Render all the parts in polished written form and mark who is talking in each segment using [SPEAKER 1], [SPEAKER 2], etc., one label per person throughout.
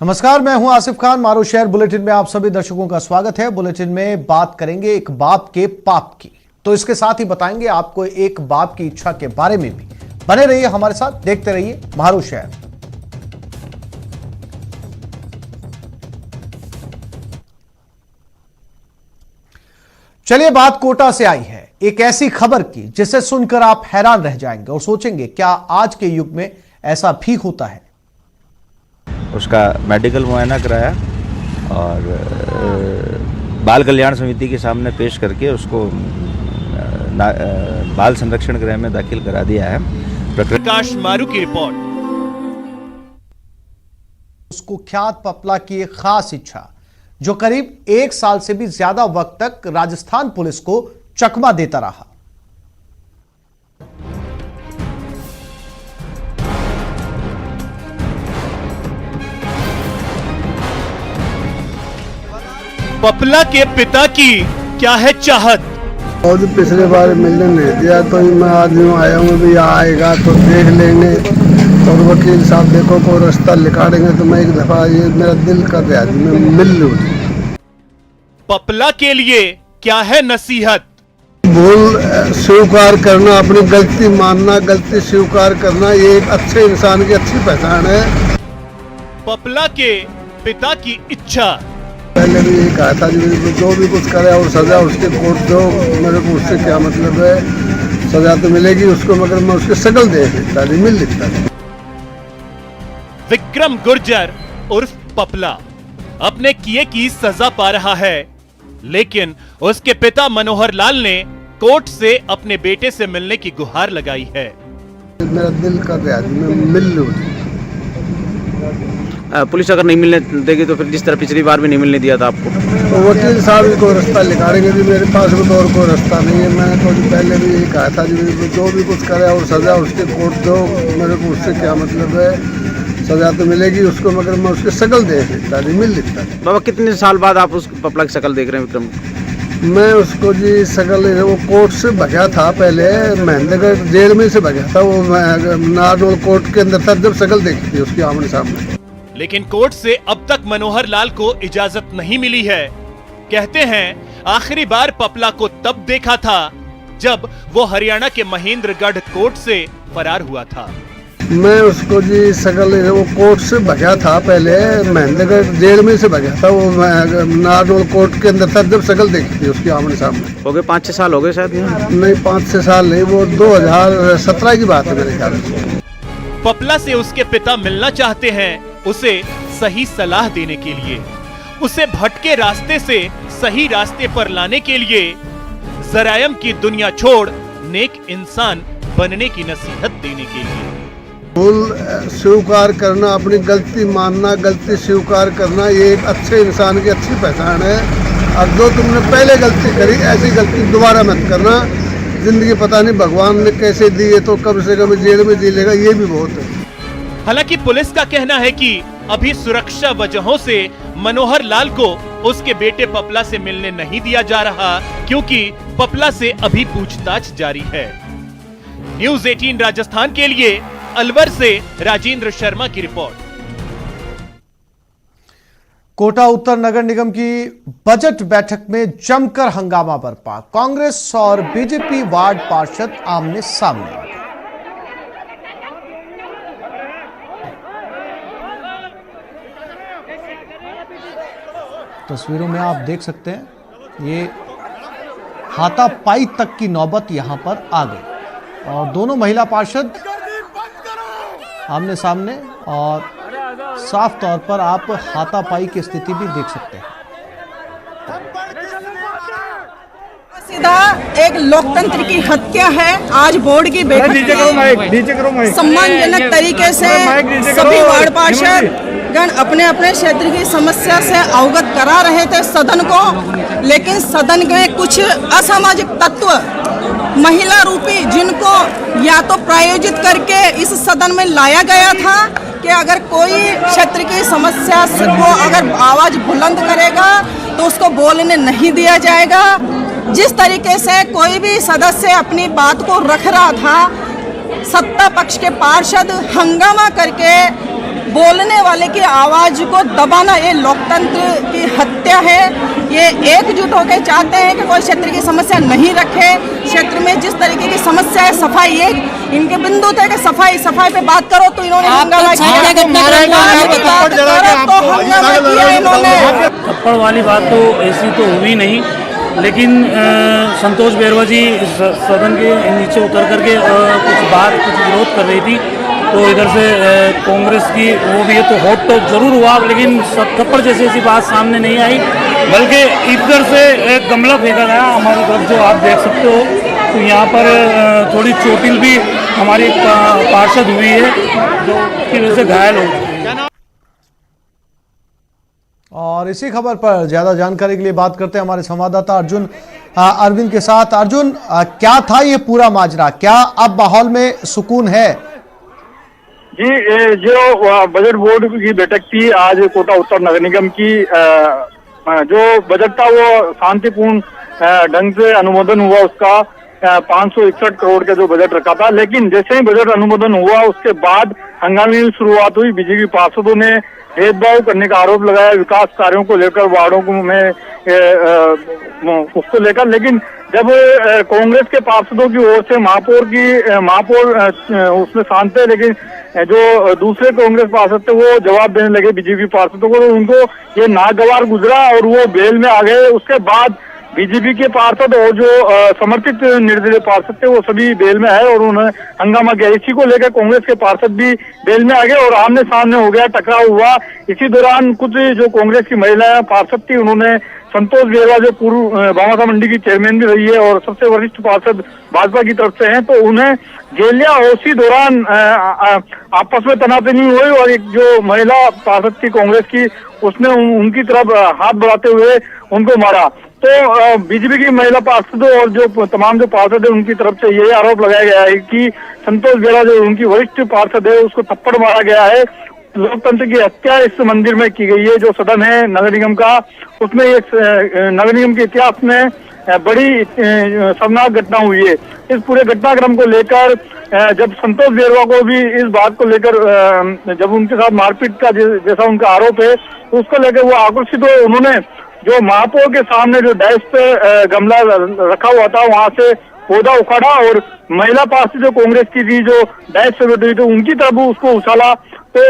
[SPEAKER 1] नमस्कार, मैं हूं आसिफ खान। मारो शहर बुलेटिन में आप सभी दर्शकों का स्वागत है। बुलेटिन में बात करेंगे एक बाप के पाप की, तो इसके साथ ही बताएंगे आपको एक बाप की इच्छा के बारे में भी। बने रहिए हमारे साथ, देखते रहिए मारो शहर। चलिए, बात कोटा से आई है, एक ऐसी खबर की जिसे सुनकर आप हैरान रह जाएंगे और सोचेंगे क्या आज के युग में ऐसा भी होता है।
[SPEAKER 2] उसका मेडिकल मुआयना कराया और बाल कल्याण समिति के सामने पेश करके उसको बाल संरक्षण गृह में दाखिल करा दिया है।
[SPEAKER 3] प्रकाश मारू की रिपोर्ट।
[SPEAKER 1] उस कुख्यात पपला की एक खास इच्छा जो करीब 1 साल से भी ज्यादा वक्त तक राजस्थान पुलिस को चकमा देता रहा।
[SPEAKER 3] पपला के पिता की क्या है चाहत।
[SPEAKER 4] और पिछले बार मिलने नहीं दिया, तो मैं आज यूँ आया हूँ भी आएगा तो देख लेंगे। और वकील साहब देखो कोई रास्ता निकालेंगे तो मैं एक दफा, ये मेरा दिल कर रहा है मैं मिल लूँ।
[SPEAKER 3] पपला के लिए क्या है नसीहत।
[SPEAKER 4] भूल स्वीकार करना, अपनी गलती मानना, गलती स्वीकार करना, ये एक अच्छे इंसान की अच्छी पहचान है।
[SPEAKER 3] पपला के पिता की इच्छा।
[SPEAKER 4] पहले भी यही कहा था जो भी कुछ करे और सजा उसके कोर्ट दो। मेरे को उससे क्या मतलब है, सजा तो मिलेगी उसको, मगर मैं उसकी शकल देख लेता नहीं, मिल लेता।
[SPEAKER 3] विक्रम गुर्जर उर्फ पपला अपने किए की सजा पा रहा है, लेकिन उसके पिता मनोहर लाल ने कोर्ट से अपने बेटे से मिलने की गुहार लगाई है।
[SPEAKER 4] मेरा दिल कर रहा है मैं मिल लूँ।
[SPEAKER 2] पुलिस अगर नहीं मिलने देगी तो फिर जिस तरह पिछली बार भी नहीं मिलने दिया था आपको,
[SPEAKER 4] तो वकील साहब भी कोई रास्ता निकालेंगे जी, मेरे पास भी तो और कोई रास्ता नहीं है। मैंने तो पहले भी यही कहा था जी जो भी कुछ करे और सजा उसके कोर्ट दो। मेरे को उससे क्या मतलब है, सजा तो मिलेगी उसको, मगर मैं उसकी शकल देख लेता नहीं, मिल लेता।
[SPEAKER 2] बाबा कितने साल बाद आप उस पपला की शकल देख रहे हैं विक्रम?
[SPEAKER 4] मैं उसको जी शकल, वो कोर्ट से भगा था पहले, महेंद्रगढ़ जेल में से भगा था। वो नारनौल कोर्ट के अंदर था जब शकल देखी थी उसकी आमने सामने।
[SPEAKER 3] लेकिन कोर्ट से अब तक मनोहर लाल को इजाजत नहीं मिली है। कहते हैं आखिरी बार पपला को तब देखा था जब वो हरियाणा के महेंद्रगढ़ कोर्ट से फरार हुआ था।
[SPEAKER 4] मैं उसको जी शकल, वो कोर्ट से भगा था पहले, महेंद्रगढ़ जेल में से भगा था। वो नारनौल कोर्ट के अंदर था जब शकल देखी थी उसकी आमने सामने।
[SPEAKER 2] हो गए 5-6 साल हो गए शायद।
[SPEAKER 4] नहीं 5-6 साल नहीं, वो 2017 की बात है मेरे ख्याल से।
[SPEAKER 3] पपला से उसके पिता मिलना चाहते हैं, उसे सही सलाह देने के लिए, उसे भटके रास्ते से सही रास्ते पर लाने के लिए, जरायम की दुनिया छोड़ नेक इंसान बनने की नसीहत देने के लिए।
[SPEAKER 4] भूल स्वीकार करना, अपनी गलती मानना, गलती स्वीकार करना, ये एक अच्छे इंसान की अच्छी पहचान है। अब जो तुमने पहले गलती करी, ऐसी गलती दोबारा मत करना। जिंदगी पता नहीं भगवान ने कैसे दी है, तो कम से कम जेल में जी लेगा, ये भी बहुत है।
[SPEAKER 3] हालांकि पुलिस का कहना है कि अभी सुरक्षा वजहों से मनोहर लाल को उसके बेटे पपला से मिलने नहीं दिया जा रहा, क्योंकि पपला से अभी पूछताछ जारी है। न्यूज़ 18 राजस्थान के लिए अलवर से राजेंद्र शर्मा की रिपोर्ट।
[SPEAKER 1] कोटा उत्तर नगर निगम की बजट बैठक में जमकर हंगामा बरपा। कांग्रेस और बीजेपी वार्ड पार्षद आमने सामने आ गए। तस्वीरों में आप देख सकते हैं, ये हाथापाई तक की नौबत यहां पर आ गई और दोनों महिला पार्षद आमने सामने, और साफ तौर पर आप हाथापाई की स्थिति भी देख सकते हैं।
[SPEAKER 5] सीधा एक लोकतंत्र की हत्या है। आज बोर्ड की बैठक सम्मानजनक तरीके से सभी वार्ड पार्षद गण अपने अपने क्षेत्र की समस्या से अवगत करा रहे थे सदन को, लेकिन सदन के कुछ असामाजिक तत्व महिला रूपी, जिनको या तो प्रायोजित करके इस सदन में लाया गया था कि अगर कोई क्षेत्र की समस्या को अगर आवाज बुलंद करेगा तो उसको बोलने नहीं दिया जाएगा। जिस तरीके से कोई भी सदस्य अपनी बात को रख रहा था, सत्ता पक्ष के पार्षद हंगामा करके बोलने वाले की आवाज को दबाना ये लोकतंत्र की हत्या है। ये एकजुट होकर चाहते हैं कि कोई क्षेत्र की समस्या नहीं रखे। क्षेत्र में जिस तरीके की समस्या है, सफाई, ये इनके बिंदु थे कि सफाई पे बात करो, तो इन्होंने हंगामा किया।
[SPEAKER 6] थप्पड़ वाली बात तो ऐसी तो हुई नहीं, लेकिन संतोष बेरवा जी सदन के नीचे उतर करके कुछ विरोध कर रही थी, तो इधर से कांग्रेस की वो भी है, तो हॉट टॉक जरूर हुआ, लेकिन थप्पड़ जैसी ऐसी बात सामने नहीं आई, बल्कि इधर से एक गमला फेंका गया हमारी तरफ, जो आप देख सकते हो। तो यहाँ पर थोड़ी चोटिल भी हमारी पार्षद हुई है, जो की वजह से घायल हो गई।
[SPEAKER 1] और इसी खबर पर ज्यादा जानकारी के लिए बात करते हैं हमारे संवाददाता अर्जुन अरविंद के साथ। अर्जुन, क्या था ये पूरा माजरा, क्या अब माहौल में सुकून है?
[SPEAKER 7] जी, जो बजट बोर्ड की बैठक थी आज कोटा उत्तर नगर निगम की, जो बजट था वो शांतिपूर्ण ढंग से अनुमोदन हुआ। उसका 561 करोड़ का जो बजट रखा था, लेकिन जैसे ही बजट अनुमोदन हुआ उसके बाद हंगामे की शुरुआत हुई। बीजेपी पार्षदों ने भेदभाव करने का आरोप लगाया विकास कार्यों को लेकर, वार्डों में उसको लेकर। लेकिन जब कांग्रेस के पार्षदों की ओर से महापौर उसमें शांत थे, लेकिन जो दूसरे कांग्रेस पार्षद थे वो जवाब देने लगे बीजेपी पार्षदों को, तो उनको ये नागवार गुजरा और वो बेल में आ गए। उसके बाद बीजेपी के पार्षद और जो समर्थित निर्दलीय पार्षद थे वो सभी बेल में आए और उन्होंने हंगामा किया। इसी को लेकर कांग्रेस के पार्षद भी बेल में आ गए और आमने सामने हो गया, टकराव हुआ। इसी दौरान कुछ जो कांग्रेस की महिलाएं पार्षद थी, उन्होंने संतोष बेरवा जो पूर्व भामाशाह मंडी की चेयरमैन भी रही है और सबसे वरिष्ठ पार्षद भाजपा की तरफ से हैं, तो उन्हें जेल लिया। और उसी दौरान आपस में तनातनी हुई और एक जो महिला पार्षद थी कांग्रेस की, उसने उनकी तरफ हाथ बढ़ाते हुए उनको मारा। तो बीजेपी की महिला पार्षदों और जो तमाम जो पार्षद है उनकी तरफ से यही आरोप लगाया गया है कि संतोष बेरवा जो उनकी वरिष्ठ पार्षद है उसको थप्पड़ मारा गया है। लोकतंत्र की हत्या इस मंदिर में की गई है। जो सदन है नगर निगम का, उसमें एक नगर निगम के इतिहास में बड़ी शर्मनाक घटना हुई है। इस पूरे घटनाक्रम को लेकर जब संतोष बेरवा को भी इस बात को लेकर जब उनके साथ मारपीट का जैसा उनका आरोप है, तो उसको लेकर वो आक्रोशित हुए। उन्होंने जो महापौर के सामने जो डाइस पे गमला रखा हुआ था वहां से पौधा उखाड़ा और महिला पार्षद जो कांग्रेस की थी जो डाइस पे बैठी थी उनकी तरफ उसको उछाला। तो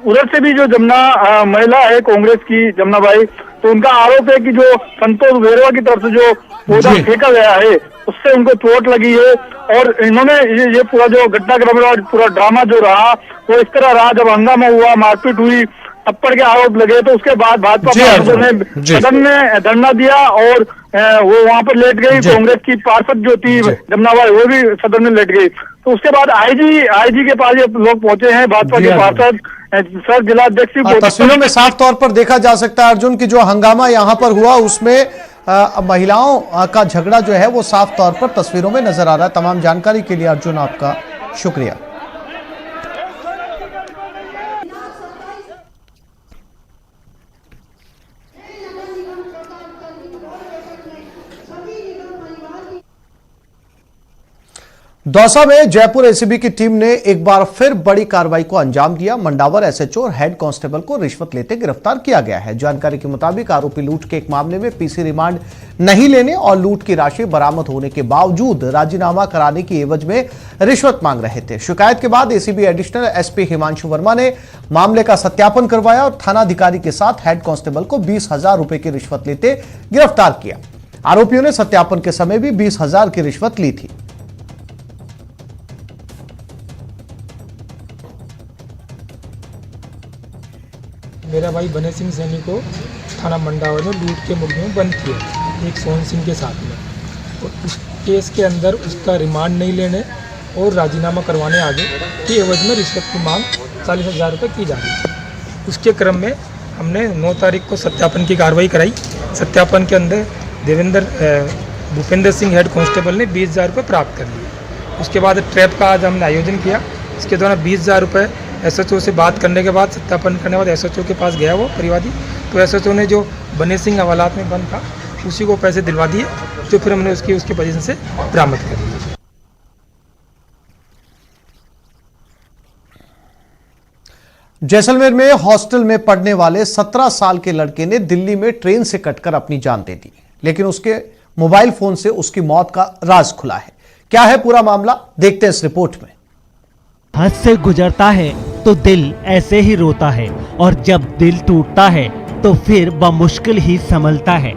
[SPEAKER 7] उधर से भी जो जमुना महिला है कांग्रेस की, जमुना बाई, तो उनका आरोप है कि जो संतोष बेरवा की तरफ से जो पौधा फेंका गया है उससे उनको चोट लगी है। और इन्होंने ये पूरा जो घटनाक्रम रहा, पूरा ड्रामा जो रहा वो इस तरह रहा। जब हंगामा हुआ, मारपीट हुई, थप्पड़ के आरोप लगे, तो उसके बाद भाजपा पार्षदों ने सदन में धरना दिया और वो वहां पर लेट गई। कांग्रेस की पार्षद जो थी जमुना बाई, वो भी सदन में लेट गई। तो उसके बाद आईजी के पास ये लोग पहुंचे हैं, भाजपा के पार्षद सर जिलाध्यक्ष।
[SPEAKER 1] तस्वीरों में साफ तौर पर देखा जा सकता है अर्जुन की जो हंगामा यहाँ पर हुआ उसमें महिलाओं का झगड़ा जो है वो साफ तौर पर तस्वीरों में नजर आ रहा है। तमाम जानकारी के लिए अर्जुन आपका शुक्रिया। दौसा में जयपुर एसीबी की टीम ने एक बार फिर बड़ी कार्रवाई को अंजाम दिया। मंडावर एसएचओ और हेड कांस्टेबल को रिश्वत लेते गिरफ्तार किया गया है। जानकारी के मुताबिक आरोपी लूट के एक मामले में पीसी रिमांड नहीं लेने और लूट की राशि बरामद होने के बावजूद राजीनामा कराने की एवज में रिश्वत मांग रहे थे। शिकायत के बाद ACB additional SP Himanshu Verma ने मामले का सत्यापन करवाया और थानाधिकारी के साथ हेड कांस्टेबल को 20,000 रुपए की रिश्वत लेते गिरफ्तार किया। आरोपियों ने सत्यापन के समय भी 20,000 की रिश्वत ली थी।
[SPEAKER 8] मेरा भाई बने सिंह सैनी को थाना मंडावर में लूट के मुकदमे में बंद किया एक सोहन सिंह के साथ में, और उस केस के अंदर उसका रिमांड नहीं लेने और राजीनामा करवाने आगे की एवज में रिश्वत की मांग 40,000 रुपये की जा रही। उसके क्रम में हमने 9 तारीख को सत्यापन की कार्रवाई कराई। सत्यापन के अंदर भूपेंद्र सिंह हेड कांस्टेबल ने 20,000 रुपये प्राप्त कर लिए। उसके बाद ट्रैप का आज हमने आयोजन किया। इसके दौरान 20,000 रुपये एसएचओ से बात करने के बाद, सत्यापन करने के बाद एसएचओ के पास गया वो परिवादी, तो एसएचओ ने जो बने सिंह हवालात में बंद था उसी को पैसे दिलवा दिए, जो फिर हमने उसकी पोजीशन से बरामद कर लिया।
[SPEAKER 1] जैसलमेर में हॉस्टल में पढ़ने वाले 17 साल के लड़के ने दिल्ली में ट्रेन से कटकर अपनी जान दे दी, लेकिन उसके मोबाइल फोन से उसकी मौत का राज खुला है। क्या है पूरा मामला, देखते हैं इस रिपोर्ट में।
[SPEAKER 9] हद से गुजरता है तो दिल ऐसे ही रोता है, और जब दिल टूटता है तो फिर बमुश्किल ही संभलता है।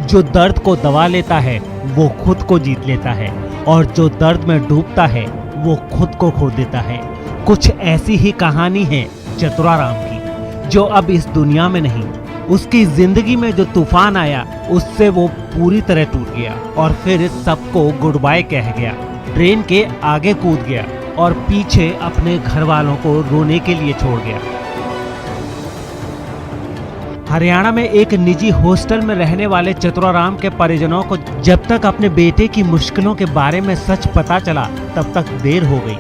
[SPEAKER 9] जो दर्द को दबा लेता है वो खुद को जीत लेता है, और जो दर्द में डूबता है वो खुद को खो देता है। कुछ ऐसी ही कहानी है चतुराराम की, जो अब इस दुनिया में नहीं। उसकी जिंदगी में जो तूफान आया उससे वो पूरी तरह टूट गया, और फिर सबको गुड बाय कह गया। ट्रेन के आगे कूद गया और पीछे अपने घर वालों को रोने के लिए छोड़ गया। हरियाणा में एक निजी हॉस्टल में रहने वाले चतुराराम के परिजनों को जब तक अपने बेटे की मुश्किलों के बारे में सच पता चला तब तक देर हो गई।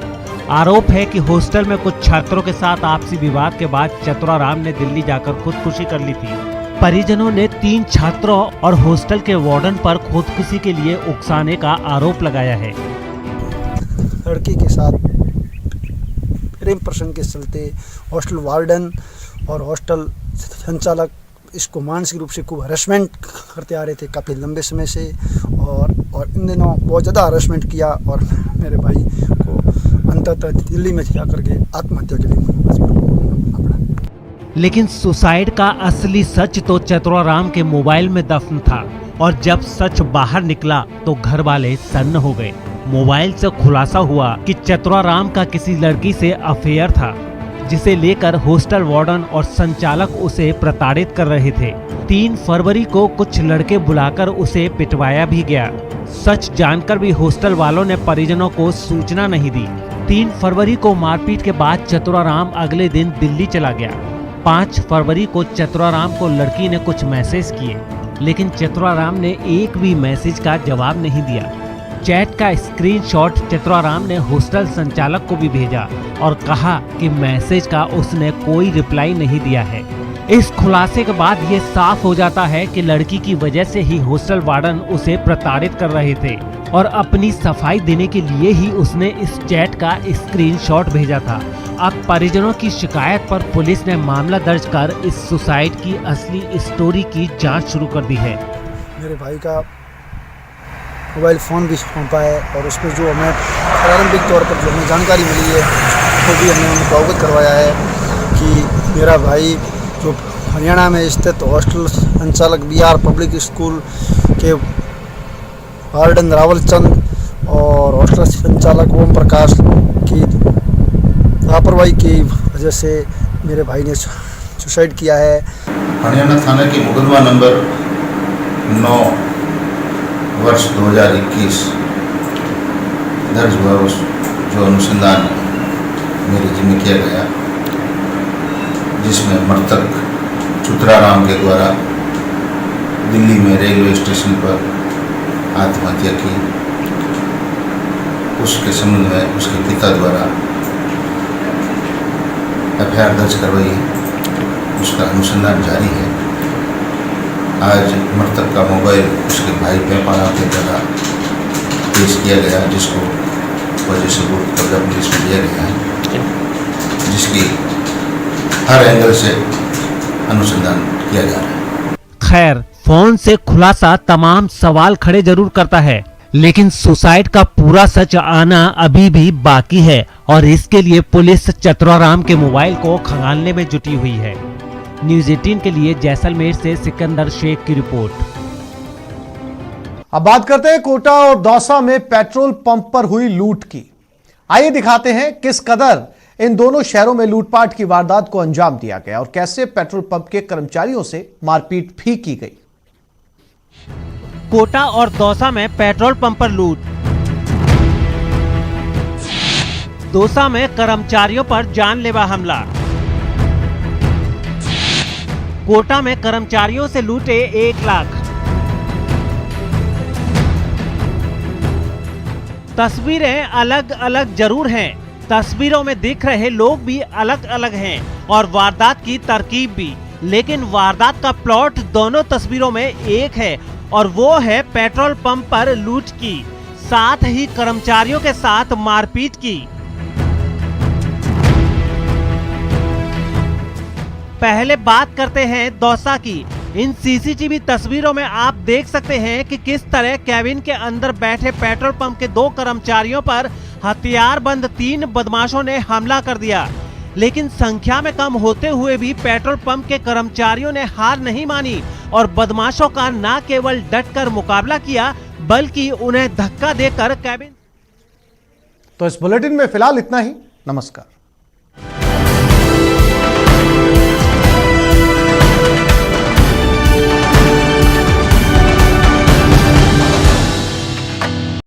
[SPEAKER 9] आरोप है कि हॉस्टल में कुछ छात्रों के साथ आपसी विवाद के बाद चतुराराम ने दिल्ली जाकर खुदकुशी कर ली थी। परिजनों ने 3 छात्रों और हॉस्टल के वार्डन पर खुदकुशी के लिए उकसाने का आरोप लगाया है।
[SPEAKER 10] लड़की के साथ प्रेम प्रसंग के चलते हॉस्टल वार्डन और हॉस्टल संचालक इसको मानसिक रूप से खूब हरेसमेंट करते आ रहे थे काफ़ी लंबे समय से, और इन दिनों बहुत ज़्यादा हरेसमेंट किया, और मेरे भाई को अंततः दिल्ली में जाकर के आत्महत्या के लिए मजबूर पड़ा।
[SPEAKER 9] लेकिन सुसाइड का असली सच तो चतुराराम के मोबाइल में दफन था, और जब सच बाहर निकला तो घर वाले सन्न हो गए। मोबाइल से खुलासा हुआ कि चतुराराम का किसी लड़की से अफेयर था, जिसे लेकर हॉस्टल वार्डन और संचालक उसे प्रताड़ित कर रहे थे। 3 फरवरी को कुछ लड़के बुलाकर उसे पिटवाया भी गया। सच जानकर भी हॉस्टल वालों ने परिजनों को सूचना नहीं दी। 3 फरवरी को मारपीट के बाद चतुराराम अगले दिन दिल्ली चला गया। 5 फरवरी को चतुराराम को लड़की ने कुछ मैसेज किए, लेकिन चतुराराम ने एक भी मैसेज का जवाब नहीं दिया। चैट का स्क्रीनशॉट चतुराराम ने हॉस्टल संचालक को भी भेजा और कहा कि मैसेज का उसने कोई रिप्लाई नहीं दिया है। इस खुलासे के बाद ये साफ हो जाता है कि लड़की की वजह से ही हॉस्टल वार्डन उसे प्रताड़ित कर रहे थे, और अपनी सफाई देने के लिए ही उसने इस चैट का स्क्रीनशॉट भेजा था। अब परिजनों की शिकायत पर पुलिस ने मामला दर्ज कर इस सुसाइड की असली स्टोरी की जांच शुरू कर दी है।
[SPEAKER 10] मेरे भाई का मोबाइल फ़ोन भी सौंपा है, और उसमें जो हमें प्रारंभिक तौर पर जो हमें जानकारी मिली है वो भी हमने उनको अवगत करवाया है कि मेरा भाई जो हरियाणा में स्थित हॉस्टल संचालक बिहार पब्लिक स्कूल के वार्डन रावल चंद और हॉस्टल संचालक ओम प्रकाश की लापरवाही की वजह से मेरे भाई ने सुसाइड किया है।
[SPEAKER 11] हरियाणा थाना के मुकदमा नंबर 9 वर्ष 2021 दर्ज हुआ, उस जो अनुसंधान मेरे जिम्मे किया गया, जिसमें मृतक चतुराराम के द्वारा दिल्ली में रेलवे स्टेशन पर आत्महत्या की, उसके संबंध में उसके पिता द्वारा एफआईआर दर्ज करवाई है। उसका अनुसंधान जारी है। आज मृतक का मोबाइल उसके भाई पेपारा के द्वारा पेश किया गया, जिसको वजह से कब्जा पुलिस में लिया गया है, जिसकी हर एंगल से अनुसंधान किया जा रहा है।
[SPEAKER 9] खैर, फोन से खुलासा तमाम सवाल खड़े जरूर करता है, लेकिन सुसाइड का पूरा सच आना अभी भी बाकी है, और इसके लिए पुलिस चतुराराम के मोबाइल को खंगालने में जुटी हुई है। न्यूज़ 18 के लिए जैसलमेर से सिकंदर शेख की रिपोर्ट।
[SPEAKER 1] अब बात करते हैं कोटा और दौसा में पेट्रोल पंप पर हुई लूट की। आइए दिखाते हैं किस कदर इन दोनों शहरों में लूटपाट की वारदात को अंजाम दिया गया और कैसे पेट्रोल पंप के कर्मचारियों से मारपीट भी की गई।
[SPEAKER 9] कोटा और दौसा में पेट्रोल पंप पर लूट। दौसा में कर्मचारियों पर जानलेवा हमला। कोटा में कर्मचारियों से लूटे 1 लाख। तस्वीरें अलग अलग जरूर हैं, तस्वीरों में दिख रहे लोग भी अलग अलग हैं और वारदात की तरकीब भी, लेकिन वारदात का प्लॉट दोनों तस्वीरों में एक है, और वो है पेट्रोल पंप पर लूट की, साथ ही कर्मचारियों के साथ मारपीट की। पहले बात करते हैं दौसा की। इन सीसीटीवी तस्वीरों में आप देख सकते हैं कि किस तरह कैबिन के अंदर बैठे पेट्रोल पंप के 2 कर्मचारियों पर हथियारबंद 3 बदमाशों ने हमला कर दिया। लेकिन संख्या में कम होते हुए भी पेट्रोल पंप के कर्मचारियों ने हार नहीं मानी और बदमाशों का न केवल डटकर मुकाबला किया बल्कि उन्हें धक्का देकर कैबिन।
[SPEAKER 1] तो इस बुलेटिन में फिलहाल इतना ही। नमस्कार।